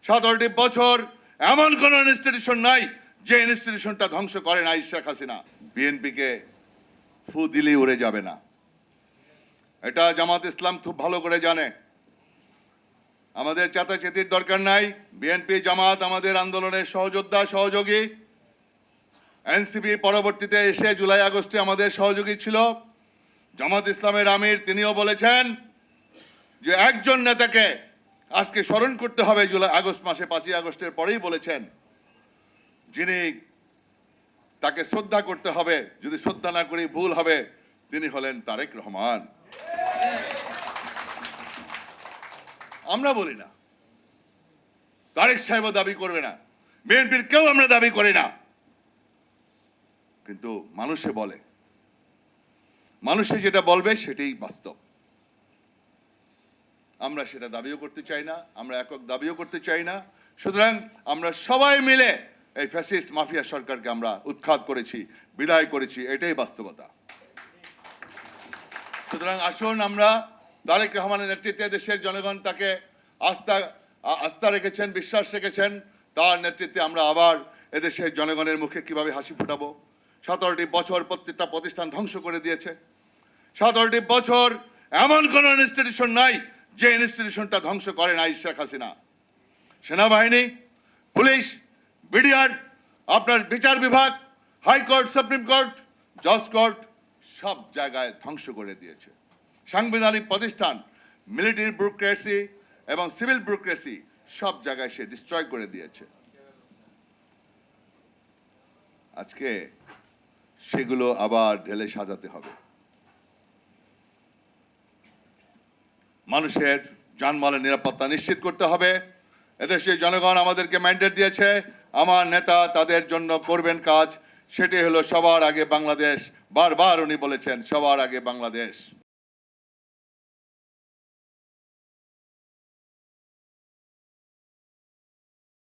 17টি বছর এমন কোন ইনস্টিটিউশন নাই যে ইনস্টিটিউশনটা ধ্বংস করে নাই শেখ হাসিনা। বিএনপিকে ফু দিলে উড়ে যাবে না, এটা জামাত ইসলাম খুব ভালো করে জানে। আমাদের চেতাচেতির দরকার নাই। বিএনপি জামাত আমাদের আন্দোলনের সহযোদ্ধা, সহযোগী। এনসিপি পরবর্তীতে এসে জুলাই আগস্টে আমাদের সহযোগী ছিল। জামাত ইসলামের আমির তিনিও বলেছেন যে একজন নেতাকে আজকে স্মরণ করতে হবে জুলাই আগস্ট মাসে, 5ই আগস্টের পরেই বলেছেন, যিনি তাকে শ্রদ্ধা করতে হবে, যদি শ্রদ্ধা না করি ভুল হবে, তিনি হলেন তারেক রহমান। আমরা বলি না, তারেক সাহেবও দাবি করবে না, বিএনপির কেউ আমরা দাবি করি না, কিন্তু মানুষে বলে, মানুষে যেটা বলবে সেটাই বাস্তব। আমরা সেটা দাবিও করতে চাই না, আমরা একক দাবিও করতে চাই না। সুতরাং আমরা সবাই মিলে এই ফ্যাসিস্ট মাফিয়া সরকারকে আমরা উৎখাত করেছি, বিদায় করেছি, এটাই বাস্তবতা। সুতরাং আসুন, আমরা তারেক রহমানের নেতৃত্বে দেশের জনগণ তাকে আস্থা রেখেছেন, বিশ্বাস রেখেছেন, তার নেতৃত্বে আমরা আবার এদেশের জনগণের মুখে কিভাবে হাসি ফোটাবো। 17টি বছর প্রত্যেকটা প্রতিষ্ঠান ধ্বংস করে দিয়েছে। 17টি বছর এমন কোন ইনস্টিটিউশন নাই যে ইনস্টিটিউশনটা ধ্বংস করে নাই শেখ হাসিনা। সেনাবাহিনী, পুলিশ, বিডিআর, আপনার বিচার বিভাগ, হাইকোর্ট, সুপ্রিম কোর্ট, জজ কোর্ট, সব জায়গায় ধ্বংস করে দিয়েছে। সাংবিধানিক প্রতিষ্ঠান, মিলিটারি ব্যুরোক্রেসি এবং সিভিল ব্যুরোক্রেসি, সব জায়গায় সে ডিস্ট্রয় করে দিয়েছে। আজকে সেগুলো আবার ঢেলে সাজাতে হবে। মানুষের জানমালের নিরাপত্তা নিশ্চিত করতে হবে। এদেশের জনগণ আমাদেরকে ম্যান্ডেট দিয়েছে, আমার নেতা তাদের জন্য করবেন কাজ, সেটি হলো সবার আগে বাংলাদেশ। বারবার উনি বলেছেন, সবার আগে বাংলাদেশ।